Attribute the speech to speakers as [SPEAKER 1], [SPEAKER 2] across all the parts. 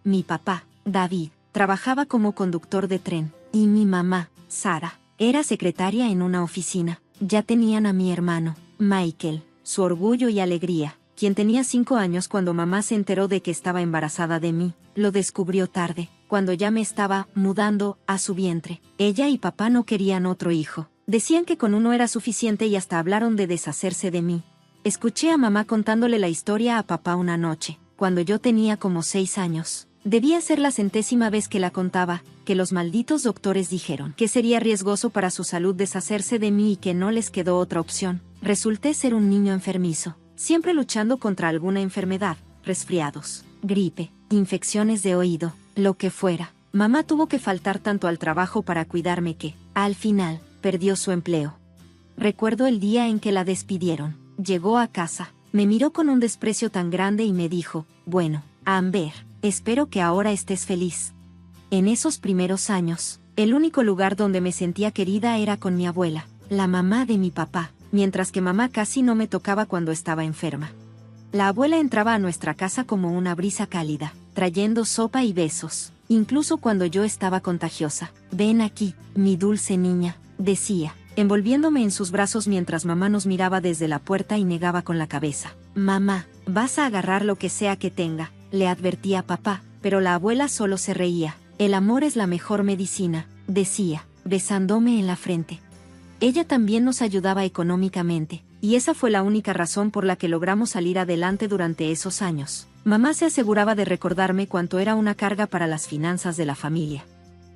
[SPEAKER 1] Mi papá, David, trabajaba como conductor de tren, y mi mamá, Sara, era secretaria en una oficina. Ya tenían a mi hermano, Michael, su orgullo y alegría, quien tenía 5 años cuando mamá se enteró de que estaba embarazada de mí. Lo descubrió tarde, cuando ya me estaba mudando a su vientre. Ella y papá no querían otro hijo. Decían que con uno era suficiente y hasta hablaron de deshacerse de mí. Escuché a mamá contándole la historia a papá una noche, cuando yo tenía como 6 años. Debía ser la 100ª vez que la contaba, que los malditos doctores dijeron que sería riesgoso para su salud deshacerse de mí y que no les quedó otra opción. Resulté ser un niño enfermizo, siempre luchando contra alguna enfermedad, resfriados, gripe, infecciones de oído, lo que fuera. Mamá tuvo que faltar tanto al trabajo para cuidarme que, al final, perdió su empleo. Recuerdo el día en que la despidieron. Llegó a casa, me miró con un desprecio tan grande y me dijo, bueno, Amber, espero que ahora estés feliz. En esos primeros años, el único lugar donde me sentía querida era con mi abuela, la mamá de mi papá, mientras que mamá casi no me tocaba cuando estaba enferma. La abuela entraba a nuestra casa como una brisa cálida, trayendo sopa y besos, incluso cuando yo estaba contagiosa. Ven aquí, mi dulce niña, decía, envolviéndome en sus brazos mientras mamá nos miraba desde la puerta y negaba con la cabeza. Mamá, vas a agarrar lo que sea que tenga, le advertía papá, pero la abuela solo se reía. El amor es la mejor medicina, decía, besándome en la frente. Ella también nos ayudaba económicamente, y esa fue la única razón por la que logramos salir adelante durante esos años. Mamá se aseguraba de recordarme cuánto era una carga para las finanzas de la familia.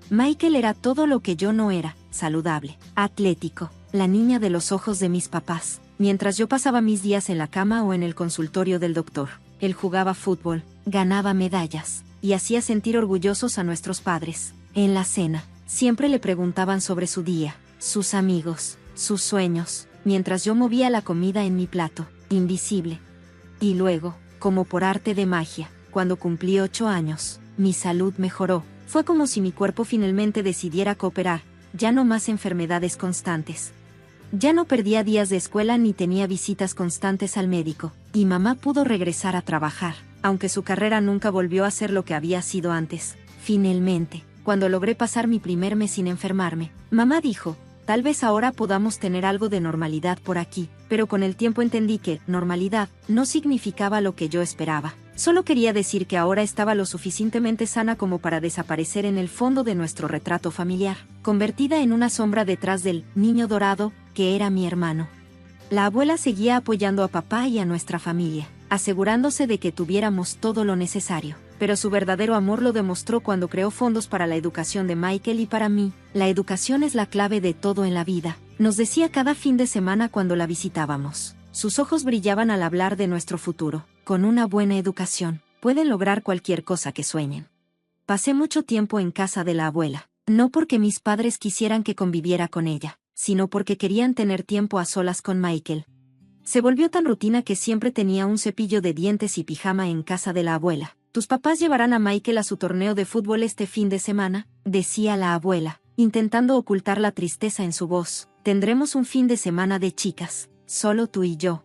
[SPEAKER 1] Michael era todo lo que yo no era, saludable, atlético, la niña de los ojos de mis papás. Mientras yo pasaba mis días en la cama o en el consultorio del doctor, él jugaba fútbol, ganaba medallas, y hacía sentir orgullosos a nuestros padres. En la cena, siempre le preguntaban sobre su día, sus amigos, sus sueños, mientras yo movía la comida en mi plato, invisible. Y luego, como por arte de magia, cuando cumplí 8 años, mi salud mejoró. Fue como si mi cuerpo finalmente decidiera cooperar, ya no más enfermedades constantes. Ya no perdía días de escuela ni tenía visitas constantes al médico, y mamá pudo regresar a trabajar, aunque su carrera nunca volvió a ser lo que había sido antes. Finalmente, cuando logré pasar mi primer mes sin enfermarme, mamá dijo, tal vez ahora podamos tener algo de normalidad por aquí, pero con el tiempo entendí que normalidad no significaba lo que yo esperaba. Solo quería decir que ahora estaba lo suficientemente sana como para desaparecer en el fondo de nuestro retrato familiar, convertida en una sombra detrás del niño dorado, que era mi hermano. La abuela seguía apoyando a papá y a nuestra familia, asegurándose de que tuviéramos todo lo necesario, pero su verdadero amor lo demostró cuando creó fondos para la educación de Michael y para mí. La educación es la clave de todo en la vida, nos decía cada fin de semana cuando la visitábamos. Sus ojos brillaban al hablar de nuestro futuro. Con una buena educación, pueden lograr cualquier cosa que sueñen. Pasé mucho tiempo en casa de la abuela, no porque mis padres quisieran que conviviera con ella, sino porque querían tener tiempo a solas con Michael. Se volvió tan rutina que siempre tenía un cepillo de dientes y pijama en casa de la abuela. ¿Tus papás llevarán a Michael a su torneo de fútbol este fin de semana?, decía la abuela, intentando ocultar la tristeza en su voz. Tendremos un fin de semana de chicas, solo tú y yo.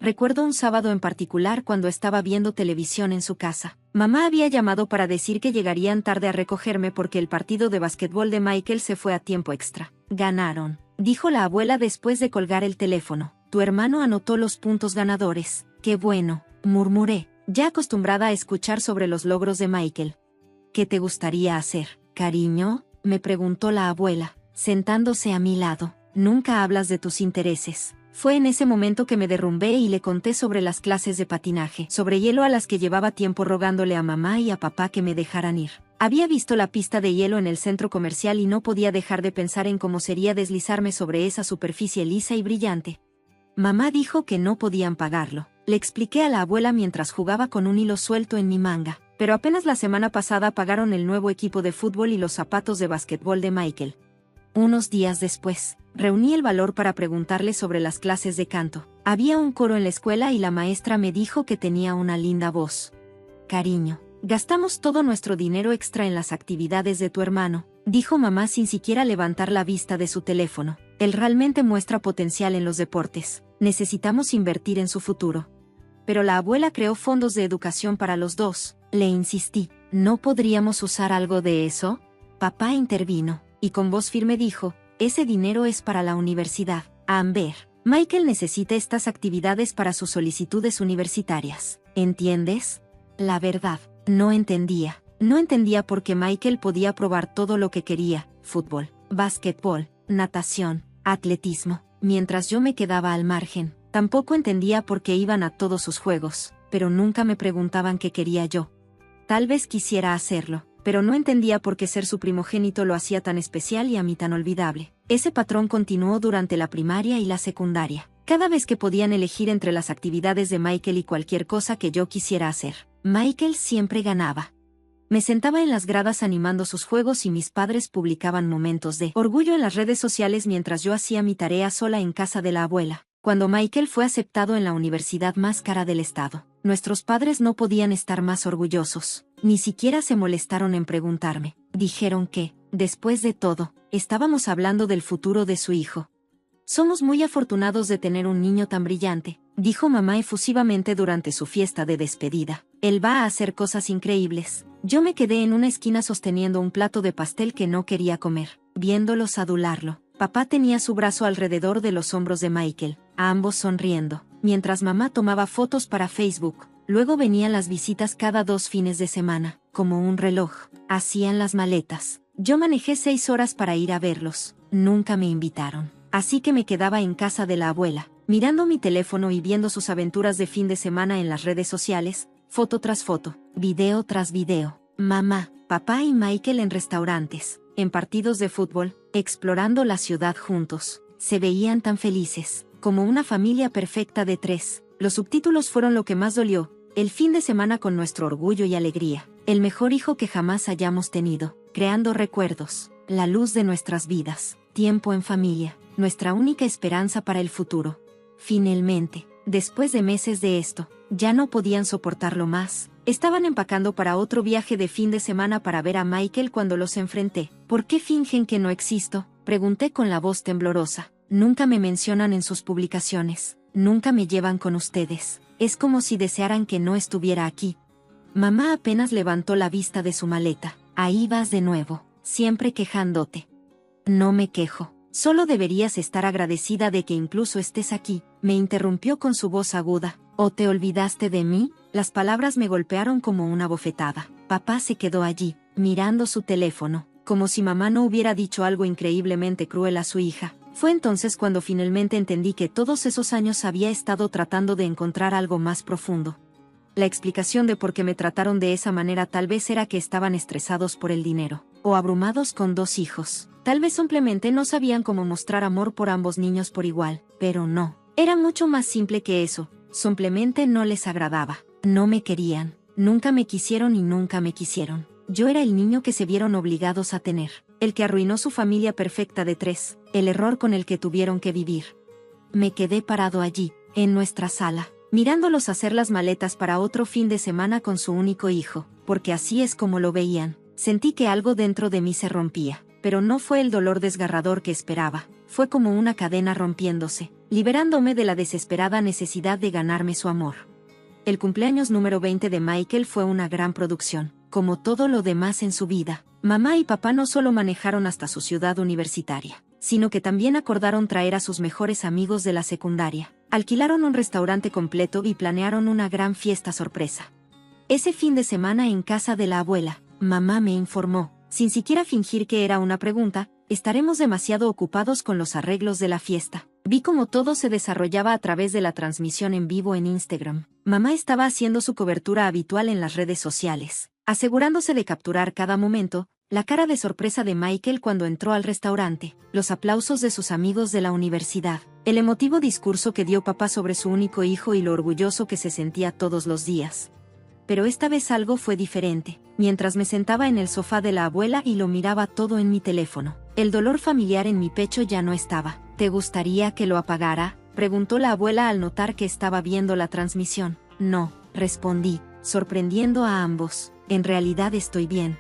[SPEAKER 1] Recuerdo un sábado en particular cuando estaba viendo televisión en su casa. Mamá había llamado para decir que llegarían tarde a recogerme porque el partido de basquetbol de Michael se fue a tiempo extra. Ganaron, dijo la abuela después de colgar el teléfono. Tu hermano anotó los puntos ganadores. Qué bueno, murmuré, ya acostumbrada a escuchar sobre los logros de Michael. ¿Qué te gustaría hacer, cariño?, me preguntó la abuela, sentándose a mi lado. Nunca hablas de tus intereses. Fue en ese momento que me derrumbé y le conté sobre las clases de patinaje sobre hielo a las que llevaba tiempo rogándole a mamá y a papá que me dejaran ir. Había visto la pista de hielo en el centro comercial y no podía dejar de pensar en cómo sería deslizarme sobre esa superficie lisa y brillante. Mamá dijo que no podían pagarlo. Le expliqué a la abuela mientras jugaba con un hilo suelto en mi manga, pero apenas la semana pasada pagaron el nuevo equipo de fútbol y los zapatos de basquetbol de Michael. Unos días después, reuní el valor para preguntarle sobre las clases de canto. Había un coro en la escuela y la maestra me dijo que tenía una linda voz. Cariño, gastamos todo nuestro dinero extra en las actividades de tu hermano, dijo mamá sin siquiera levantar la vista de su teléfono. Él realmente muestra potencial en los deportes. Necesitamos invertir en su futuro. Pero la abuela creó fondos de educación para los dos, le insistí. ¿No podríamos usar algo de eso? Papá intervino, y con voz firme dijo, ese dinero es para la universidad. Amber, Michael necesita estas actividades para sus solicitudes universitarias. ¿Entiendes? La verdad, no entendía. No entendía por qué Michael podía probar todo lo que quería, fútbol, básquetbol, natación, atletismo, mientras yo me quedaba al margen. Tampoco entendía por qué iban a todos sus juegos, pero nunca me preguntaban qué quería yo. Tal vez quisiera hacerlo, pero no entendía por qué ser su primogénito lo hacía tan especial y a mí tan olvidable. Ese patrón continuó durante la primaria y la secundaria. Cada vez que podían elegir entre las actividades de Michael y cualquier cosa que yo quisiera hacer, Michael siempre ganaba. Me sentaba en las gradas animando sus juegos y mis padres publicaban momentos de orgullo en las redes sociales mientras yo hacía mi tarea sola en casa de la abuela. Cuando Michael fue aceptado en la universidad más cara del estado, nuestros padres no podían estar más orgullosos. Ni siquiera se molestaron en preguntarme. Dijeron que, después de todo, estábamos hablando del futuro de su hijo. Somos muy afortunados de tener un niño tan brillante, dijo mamá efusivamente durante su fiesta de despedida. Él va a hacer cosas increíbles. Yo me quedé en una esquina sosteniendo un plato de pastel que no quería comer, viéndolos adularlo. Papá tenía su brazo alrededor de los hombros de Michael, a ambos sonriendo, mientras mamá tomaba fotos para Facebook. Luego venían las visitas cada 2 fines de semana, como un reloj. Hacían las maletas. Yo manejé 6 horas para ir a verlos. Nunca me invitaron. Así que me quedaba en casa de la abuela, mirando mi teléfono y viendo sus aventuras de fin de semana en las redes sociales, foto tras foto, video tras video. Mamá, papá y Michael en restaurantes, en partidos de fútbol, explorando la ciudad juntos. Se veían tan felices, como una familia perfecta de 3. Los subtítulos fueron lo que más dolió. El fin de semana con nuestro orgullo y alegría. El mejor hijo que jamás hayamos tenido. Creando recuerdos. La luz de nuestras vidas. Tiempo en familia. Nuestra única esperanza para el futuro. Finalmente, después de meses de esto, ya no podían soportarlo más. Estaban empacando para otro viaje de fin de semana para ver a Michael cuando los enfrenté. ¿Por qué fingen que no existo? Pregunté con la voz temblorosa. Nunca me mencionan en sus publicaciones. Nunca me llevan con ustedes. Es como si desearan que no estuviera aquí. Mamá apenas levantó la vista de su maleta. Ahí vas de nuevo, siempre quejándote. No me quejo. Solo deberías estar agradecida de que incluso estés aquí, me interrumpió con su voz aguda. ¿O te olvidaste de mí? Las palabras me golpearon como una bofetada. Papá se quedó allí, mirando su teléfono, como si mamá no hubiera dicho algo increíblemente cruel a su hija. Fue entonces cuando finalmente entendí que todos esos años había estado tratando de encontrar algo más profundo. La explicación de por qué me trataron de esa manera tal vez era que estaban estresados por el dinero, o abrumados con 2 hijos. Tal vez simplemente no sabían cómo mostrar amor por ambos niños por igual, pero no. Era mucho más simple que eso, simplemente no les agradaba. No me querían, nunca me quisieron y nunca me quisieron. Yo era el niño que se vieron obligados a tener, el que arruinó su familia perfecta de 3, el error con el que tuvieron que vivir. Me quedé parado allí, en nuestra sala, mirándolos hacer las maletas para otro fin de semana con su único hijo, porque así es como lo veían. Sentí que algo dentro de mí se rompía, pero no fue el dolor desgarrador que esperaba, fue como una cadena rompiéndose, liberándome de la desesperada necesidad de ganarme su amor. El cumpleaños número 20 de Michael fue una gran producción, como todo lo demás en su vida. Mamá y papá no solo manejaron hasta su ciudad universitaria, sino que también acordaron traer a sus mejores amigos de la secundaria. Alquilaron un restaurante completo y planearon una gran fiesta sorpresa. Ese fin de semana en casa de la abuela, mamá me informó, sin siquiera fingir que era una pregunta, estaremos demasiado ocupados con los arreglos de la fiesta. Vi cómo todo se desarrollaba a través de la transmisión en vivo en Instagram. Mamá estaba haciendo su cobertura habitual en las redes sociales, asegurándose de capturar cada momento, la cara de sorpresa de Michael cuando entró al restaurante, los aplausos de sus amigos de la universidad, el emotivo discurso que dio papá sobre su único hijo y lo orgulloso que se sentía todos los días. Pero esta vez algo fue diferente. Mientras me sentaba en el sofá de la abuela y lo miraba todo en mi teléfono, el dolor familiar en mi pecho ya no estaba. ¿Te gustaría que lo apagara?, preguntó la abuela al notar que estaba viendo la transmisión. No, respondí, sorprendiendo a ambos. En realidad estoy bien.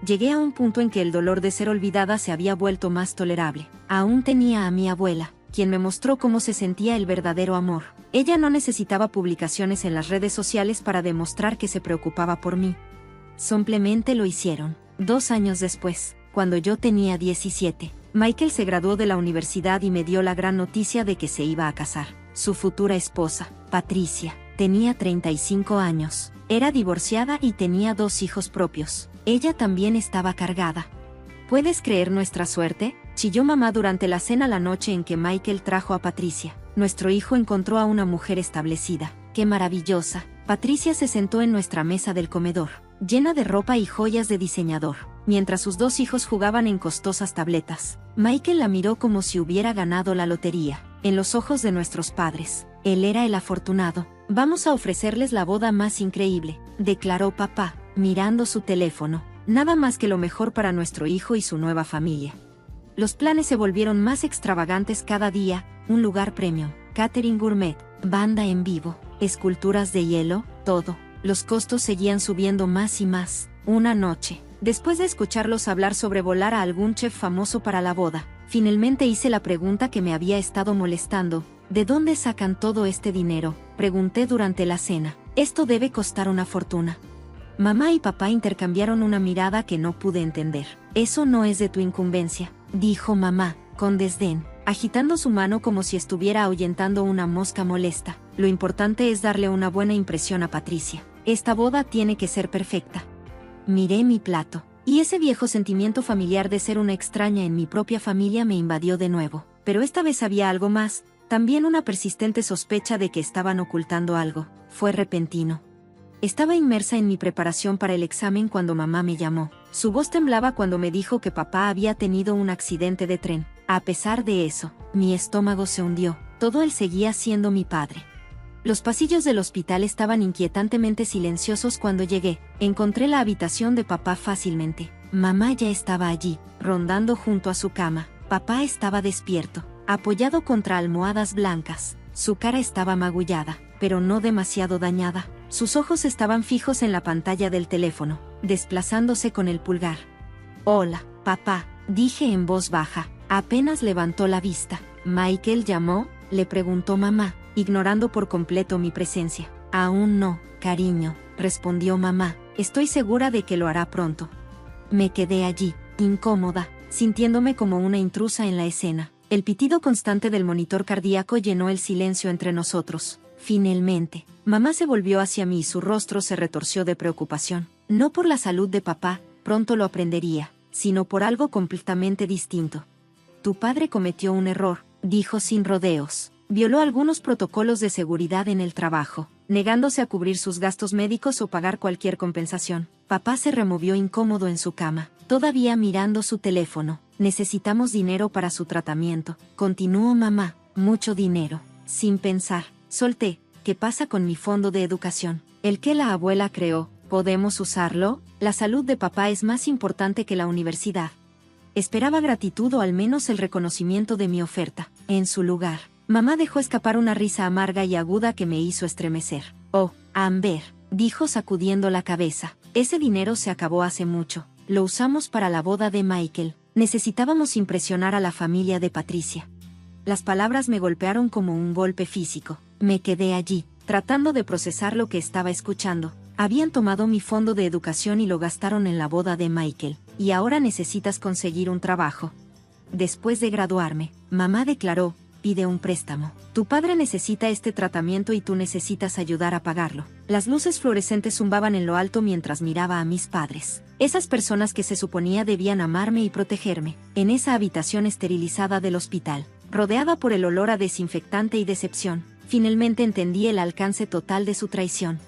[SPEAKER 1] Llegué a un punto en que el dolor de ser olvidada se había vuelto más tolerable. Aún tenía a mi abuela, quien me mostró cómo se sentía el verdadero amor. Ella no necesitaba publicaciones en las redes sociales para demostrar que se preocupaba por mí. simplemente lo hicieron. 2 años después, cuando yo tenía 17, Michael se graduó de la universidad y me dio la gran noticia de que se iba a casar. Su futura esposa, Patricia, tenía 35 años. Era divorciada y tenía 2 hijos propios. Ella también estaba cargada. ¿Puedes creer nuestra suerte?, chilló mamá durante la cena la noche en que Michael trajo a Patricia. Nuestro hijo encontró a una mujer establecida. ¡Qué maravillosa! Patricia se sentó en nuestra mesa del comedor, llena de ropa y joyas de diseñador, mientras sus 2 hijos jugaban en costosas tabletas. Michael la miró como si hubiera ganado la lotería. En los ojos de nuestros padres, él era el afortunado. Vamos a ofrecerles la boda más increíble, declaró papá, mirando su teléfono. Nada más que lo mejor para nuestro hijo y su nueva familia. Los planes se volvieron más extravagantes cada día: un lugar premium, catering gourmet, banda en vivo, esculturas de hielo, todo. Los costos seguían subiendo más y más. Una noche, después de escucharlos hablar sobre volar a algún chef famoso para la boda, finalmente hice la pregunta que me había estado molestando. ¿De dónde sacan todo este dinero?, pregunté durante la cena. Esto debe costar una fortuna. Mamá y papá intercambiaron una mirada que no pude entender. Eso no es de tu incumbencia, dijo mamá, con desdén, agitando su mano como si estuviera ahuyentando una mosca molesta. Lo importante es darle una buena impresión a Patricia. Esta boda tiene que ser perfecta. Miré mi plato, y ese viejo sentimiento familiar de ser una extraña en mi propia familia me invadió de nuevo. Pero esta vez había algo más, también una persistente sospecha de que estaban ocultando algo. Fue repentino. Estaba inmersa en mi preparación para el examen cuando mamá me llamó. Su voz temblaba cuando me dijo que papá había tenido un accidente de tren. A pesar de eso, mi estómago se hundió. Todo él seguía siendo mi padre. Los pasillos del hospital estaban inquietantemente silenciosos cuando llegué. Encontré la habitación de papá fácilmente. Mamá ya estaba allí, rondando junto a su cama. Papá estaba despierto, apoyado contra almohadas blancas. Su cara estaba magullada, pero no demasiado dañada. Sus ojos estaban fijos en la pantalla del teléfono, desplazándose con el pulgar. «Hola, papá», dije en voz baja. Apenas levantó la vista. «¿Michael llamó?», le preguntó mamá, ignorando por completo mi presencia. «Aún no, cariño», respondió mamá. «Estoy segura de que lo hará pronto». Me quedé allí, incómoda, sintiéndome como una intrusa en la escena. El pitido constante del monitor cardíaco llenó el silencio entre nosotros. Finalmente, mamá se volvió hacia mí y su rostro se retorció de preocupación. No por la salud de papá, pronto lo aprendería, sino por algo completamente distinto. «Tu padre cometió un error», dijo sin rodeos. «Violó algunos protocolos de seguridad en el trabajo, negándose a cubrir sus gastos médicos o pagar cualquier compensación». Papá se removió incómodo en su cama, todavía mirando su teléfono. «Necesitamos dinero para su tratamiento», continuó mamá. «Mucho dinero». Sin pensar, solté. «¿Qué pasa con mi fondo de educación? El que la abuela creó, ¿podemos usarlo? La salud de papá es más importante que la universidad». Esperaba gratitud o al menos el reconocimiento de mi oferta. En su lugar, mamá dejó escapar una risa amarga y aguda que me hizo estremecer. «Oh, Amber», dijo sacudiendo la cabeza. «Ese dinero se acabó hace mucho. Lo usamos para la boda de Michael. Necesitábamos impresionar a la familia de Patricia». Las palabras me golpearon como un golpe físico. Me quedé allí, tratando de procesar lo que estaba escuchando. Habían tomado mi fondo de educación y lo gastaron en la boda de Michael. Y ahora necesitas conseguir un trabajo. Después de graduarme, mamá declaró, pide un préstamo. Tu padre necesita este tratamiento y tú necesitas ayudar a pagarlo. Las luces fluorescentes zumbaban en lo alto mientras miraba a mis padres. Esas personas que se suponía debían amarme y protegerme. En esa habitación esterilizada del hospital, rodeada por el olor a desinfectante y decepción, finalmente entendí el alcance total de su traición.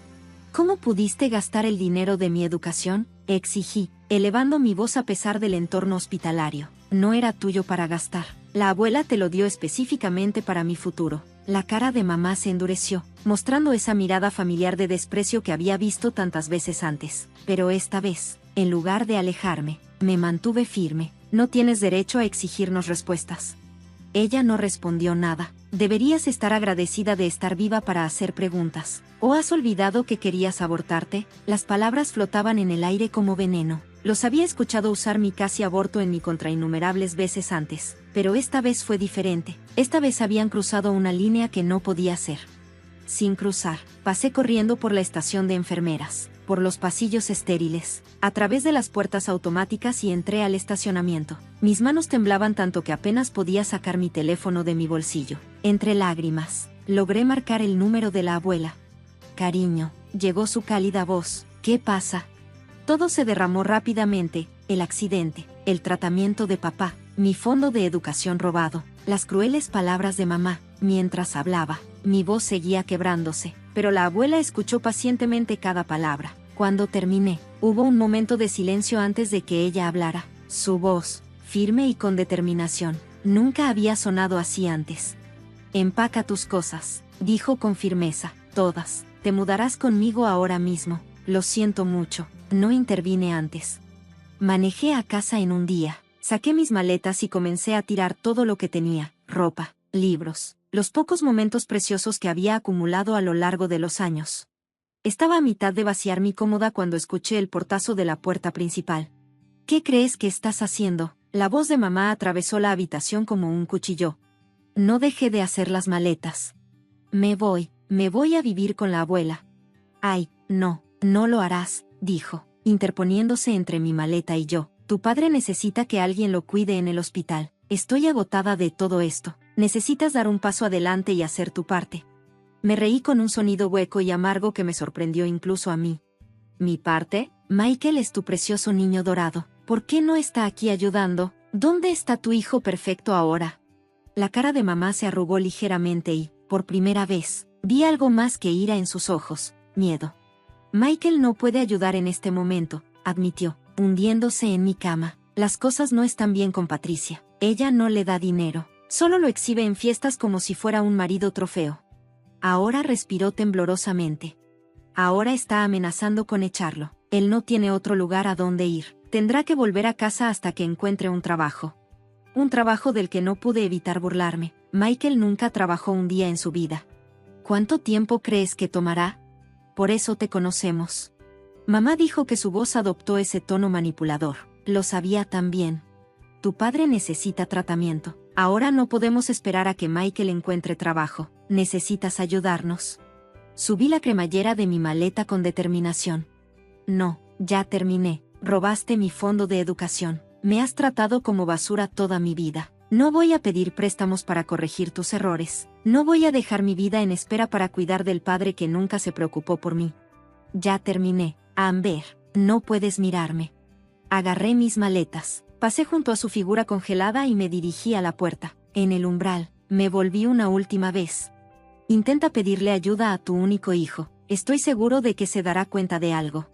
[SPEAKER 1] «¿Cómo pudiste gastar el dinero de mi educación?», exigí, elevando mi voz a pesar del entorno hospitalario. «No era tuyo para gastar. La abuela te lo dio específicamente para mi futuro». La cara de mamá se endureció, mostrando esa mirada familiar de desprecio que había visto tantas veces antes. Pero esta vez, en lugar de alejarme, me mantuve firme. «No tienes derecho a exigirnos respuestas». Ella no respondió nada. «Deberías estar agradecida de estar viva para hacer preguntas. ¿O has olvidado que querías abortarte?». Las palabras flotaban en el aire como veneno. Los había escuchado usar mi casi aborto en mi contra innumerables veces antes. Pero esta vez fue diferente. Esta vez habían cruzado una línea que no podía ser. Sin cruzar, pasé corriendo por la estación de enfermeras, por los pasillos estériles, a través de las puertas automáticas y entré al estacionamiento. Mis manos temblaban tanto que apenas podía sacar mi teléfono de mi bolsillo. Entre lágrimas, logré marcar el número de la abuela. Cariño, llegó su cálida voz. ¿Qué pasa? Todo se derramó rápidamente, el accidente, el tratamiento de papá, mi fondo de educación robado, las crueles palabras de mamá. Mientras hablaba, mi voz seguía quebrándose, pero la abuela escuchó pacientemente cada palabra. Cuando terminé, hubo un momento de silencio antes de que ella hablara. Su voz, firme y con determinación, nunca había sonado así antes. Empaca tus cosas, dijo con firmeza, todas. Te mudarás conmigo ahora mismo. Lo siento mucho, no intervine antes. Manejé a casa en un día, saqué mis maletas y comencé a tirar todo lo que tenía, ropa, libros, los pocos momentos preciosos que había acumulado a lo largo de los años. Estaba a mitad de vaciar mi cómoda cuando escuché el portazo de la puerta principal. ¿Qué crees que estás haciendo? La voz de mamá atravesó la habitación como un cuchillo. No dejé de hacer las maletas. Me voy a vivir con la abuela. Ay, no, no lo harás, dijo, interponiéndose entre mi maleta y yo. Tu padre necesita que alguien lo cuide en el hospital. Estoy agotada de todo esto. Necesitas dar un paso adelante y hacer tu parte. Me reí con un sonido hueco y amargo que me sorprendió incluso a mí. ¿Mi parte? Michael es tu precioso niño dorado. ¿Por qué no está aquí ayudando? ¿Dónde está tu hijo perfecto ahora? La cara de mamá se arrugó ligeramente y, por primera vez, vi algo más que ira en sus ojos, miedo. Michael no puede ayudar en este momento, admitió, hundiéndose en mi cama. Las cosas no están bien con Patricia. Ella no le da dinero. Solo lo exhibe en fiestas como si fuera un marido trofeo. Ahora respiró temblorosamente. Ahora está amenazando con echarlo. Él no tiene otro lugar a donde ir. Tendrá que volver a casa hasta que encuentre un trabajo. Un trabajo del que no pude evitar burlarme. Michael nunca trabajó un día en su vida. ¿Cuánto tiempo crees que tomará? Por eso te conocemos. Mamá dijo que su voz adoptó ese tono manipulador. Lo sabía también. Tu padre necesita tratamiento. Ahora no podemos esperar a que Michael encuentre trabajo. ¿Necesitas ayudarnos? Subí la cremallera de mi maleta con determinación. No, ya terminé. Robaste mi fondo de educación. Me has tratado como basura toda mi vida. No voy a pedir préstamos para corregir tus errores. No voy a dejar mi vida en espera para cuidar del padre que nunca se preocupó por mí. Ya terminé. Amber, no puedes mirarme. Agarré mis maletas. Pasé junto a su figura congelada y me dirigí a la puerta. En el umbral, me volví una última vez. Intenta pedirle ayuda a tu único hijo. Estoy seguro de que se dará cuenta de algo.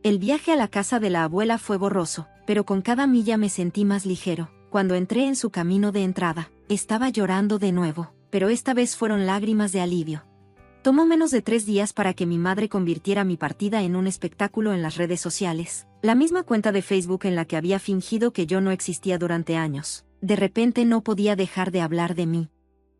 [SPEAKER 1] El viaje a la casa de la abuela fue borroso, pero con cada milla me sentí más ligero. Cuando entré en su camino de entrada, estaba llorando de nuevo, pero esta vez fueron lágrimas de alivio. Tomó menos de 3 días para que mi madre convirtiera mi partida en un espectáculo en las redes sociales. La misma cuenta de Facebook en la que había fingido que yo no existía durante años. De repente no podía dejar de hablar de mí.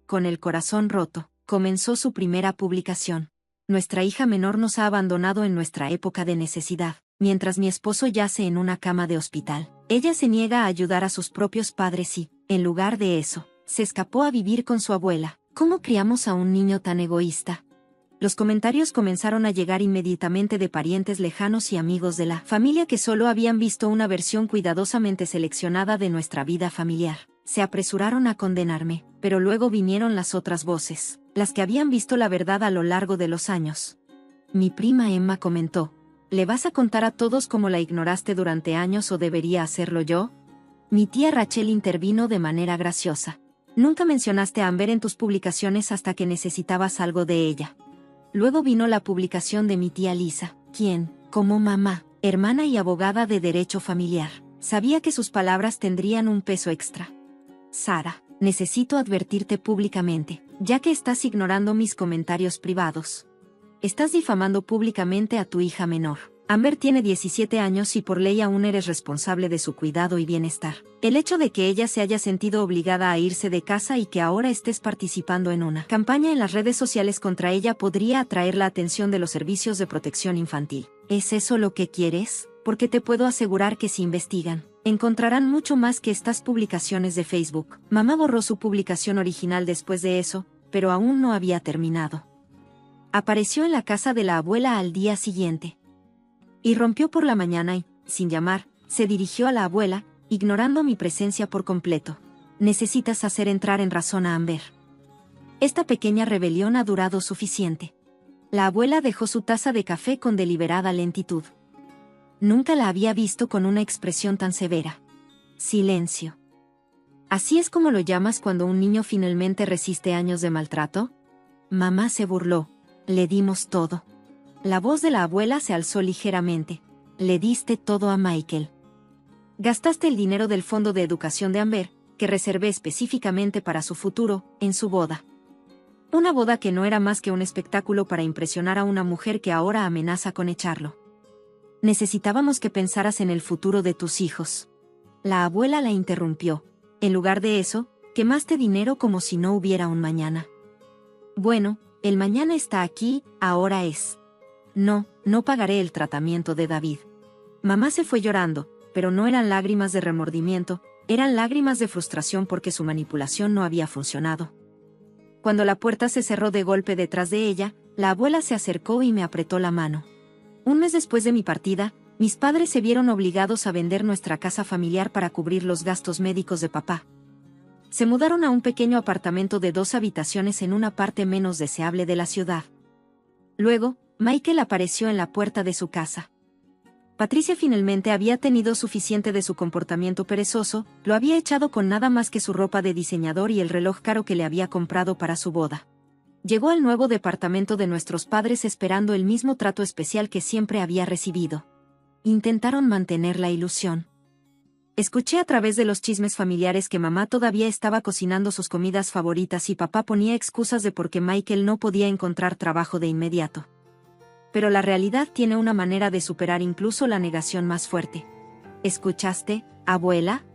[SPEAKER 1] Con el corazón roto, comenzó su primera publicación. Nuestra hija menor nos ha abandonado en nuestra época de necesidad, mientras mi esposo yace en una cama de hospital. Ella se niega a ayudar a sus propios padres y, en lugar de eso, se escapó a vivir con su abuela. ¿Cómo criamos a un niño tan egoísta? Los comentarios comenzaron a llegar inmediatamente de parientes lejanos y amigos de la familia que solo habían visto una versión cuidadosamente seleccionada de nuestra vida familiar. Se apresuraron a condenarme, pero luego vinieron las otras voces, las que habían visto la verdad a lo largo de los años. Mi prima Emma comentó, ¿le vas a contar a todos cómo la ignoraste durante años o debería hacerlo yo? Mi tía Rachel intervino de manera graciosa. Nunca mencionaste a Amber en tus publicaciones hasta que necesitabas algo de ella. Luego vino la publicación de mi tía Lisa, quien, como mamá, hermana y abogada de derecho familiar, sabía que sus palabras tendrían un peso extra. Sara, necesito advertirte públicamente, ya que estás ignorando mis comentarios privados. Estás difamando públicamente a tu hija menor. Amber tiene 17 años y por ley aún eres responsable de su cuidado y bienestar. El hecho de que ella se haya sentido obligada a irse de casa y que ahora estés participando en una campaña en las redes sociales contra ella podría atraer la atención de los servicios de protección infantil. ¿Es eso lo que quieres? Porque te puedo asegurar que si investigan, encontrarán mucho más que estas publicaciones de Facebook. Mamá borró su publicación original después de eso, pero aún no había terminado. Apareció en la casa de la abuela al día siguiente. Irrumpió por la mañana y, sin llamar, se dirigió a la abuela, ignorando mi presencia por completo. Necesitas hacer entrar en razón a Amber. Esta pequeña rebelión ha durado suficiente. La abuela dejó su taza de café con deliberada lentitud. Nunca la había visto con una expresión tan severa. Silencio. ¿Así es como lo llamas cuando un niño finalmente resiste años de maltrato? Mamá se burló. Le dimos todo. La voz de la abuela se alzó ligeramente. Le diste todo a Michael. Gastaste el dinero del fondo de educación de Amber, que reservé específicamente para su futuro, en su boda. Una boda que no era más que un espectáculo para impresionar a una mujer que ahora amenaza con echarlo. Necesitábamos que pensaras en el futuro de tus hijos. La abuela la interrumpió. En lugar de eso, quemaste dinero como si no hubiera un mañana. Bueno, el mañana está aquí, ahora es. No pagaré el tratamiento de David. Mamá se fue llorando, pero no eran lágrimas de remordimiento, eran lágrimas de frustración porque su manipulación no había funcionado. Cuando la puerta se cerró de golpe detrás de ella, la abuela se acercó y me apretó la mano. Un mes después de mi partida, mis padres se vieron obligados a vender nuestra casa familiar para cubrir los gastos médicos de papá. Se mudaron a un pequeño apartamento de 2 habitaciones en una parte menos deseable de la ciudad. Luego, Michael apareció en la puerta de su casa. Patricia finalmente había tenido suficiente de su comportamiento perezoso, lo había echado con nada más que su ropa de diseñador y el reloj caro que le había comprado para su boda. Llegó al nuevo departamento de nuestros padres esperando el mismo trato especial que siempre había recibido. Intentaron mantener la ilusión. Escuché a través de los chismes familiares que mamá todavía estaba cocinando sus comidas favoritas y papá ponía excusas de por qué Michael no podía encontrar trabajo de inmediato. Pero la realidad tiene una manera de superar incluso la negación más fuerte. ¿Escuchaste, abuela?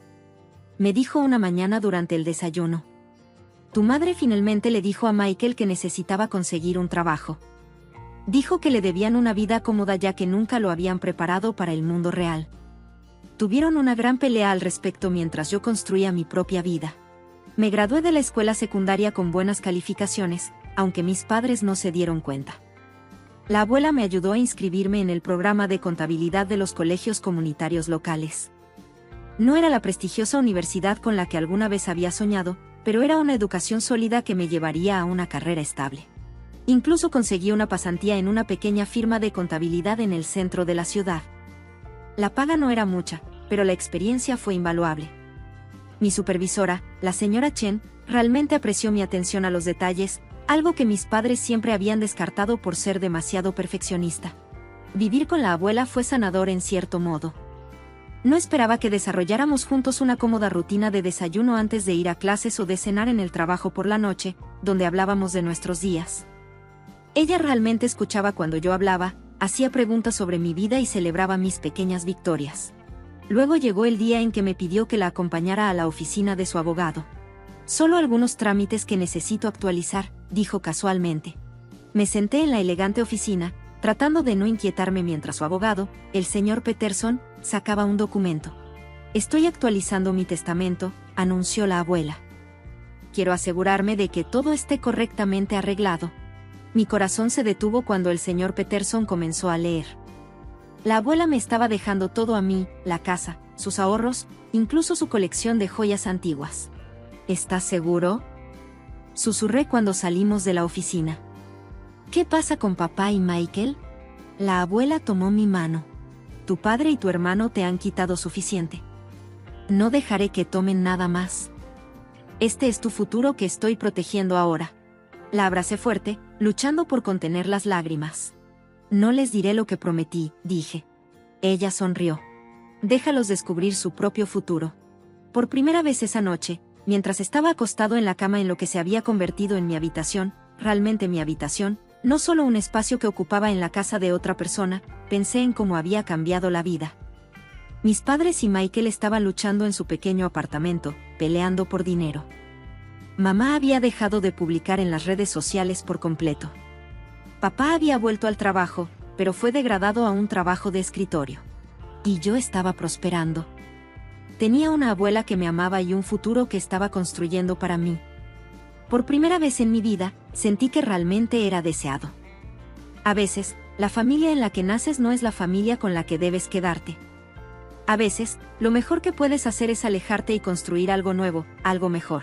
[SPEAKER 1] Me dijo una mañana durante el desayuno. Tu madre finalmente le dijo a Michael que necesitaba conseguir un trabajo. Dijo que le debían una vida cómoda ya que nunca lo habían preparado para el mundo real. Tuvieron una gran pelea al respecto mientras yo construía mi propia vida. Me gradué de la escuela secundaria con buenas calificaciones, aunque mis padres no se dieron cuenta. La abuela me ayudó a inscribirme en el programa de contabilidad de los colegios comunitarios locales. No era la prestigiosa universidad con la que alguna vez había soñado, pero era una educación sólida que me llevaría a una carrera estable. Incluso conseguí una pasantía en una pequeña firma de contabilidad en el centro de la ciudad. La paga no era mucha, pero la experiencia fue invaluable. Mi supervisora, la señora Chen, realmente apreció mi atención a los detalles, algo que mis padres siempre habían descartado por ser demasiado perfeccionista. Vivir con la abuela fue sanador en cierto modo. No esperaba que desarrolláramos juntos una cómoda rutina de desayuno antes de ir a clases o de cenar en el trabajo por la noche, donde hablábamos de nuestros días. Ella realmente escuchaba cuando yo hablaba, hacía preguntas sobre mi vida y celebraba mis pequeñas victorias. Luego llegó el día en que me pidió que la acompañara a la oficina de su abogado. Solo algunos trámites que necesito actualizar, dijo casualmente. Me senté en la elegante oficina, tratando de no inquietarme mientras su abogado, el señor Peterson, sacaba un documento. Estoy actualizando mi testamento, anunció la abuela. Quiero asegurarme de que todo esté correctamente arreglado. Mi corazón se detuvo cuando el señor Peterson comenzó a leer. La abuela me estaba dejando todo a mí, la casa, sus ahorros, incluso su colección de joyas antiguas. ¿Estás seguro?, susurré cuando salimos de la oficina. ¿Qué pasa con papá y Michael? La abuela tomó mi mano. Tu padre y tu hermano te han quitado suficiente. No dejaré que tomen nada más. Este es tu futuro que estoy protegiendo ahora. La abracé fuerte, luchando por contener las lágrimas. No les diré lo que prometí, dije. Ella sonrió. Déjalos descubrir su propio futuro. Por primera vez esa noche, mientras estaba acostado en la cama en lo que se había convertido en mi habitación, realmente mi habitación, no solo un espacio que ocupaba en la casa de otra persona, pensé en cómo había cambiado la vida. Mis padres y Michael estaban luchando en su pequeño apartamento, peleando por dinero. Mamá había dejado de publicar en las redes sociales por completo. Papá había vuelto al trabajo, pero fue degradado a un trabajo de escritorio. Y yo estaba prosperando. Tenía una abuela que me amaba y un futuro que estaba construyendo para mí. Por primera vez en mi vida, sentí que realmente era deseado. A veces, La familia en la que naces no es la familia con la que debes quedarte. A veces, lo mejor que puedes hacer es alejarte y construir algo nuevo, algo mejor.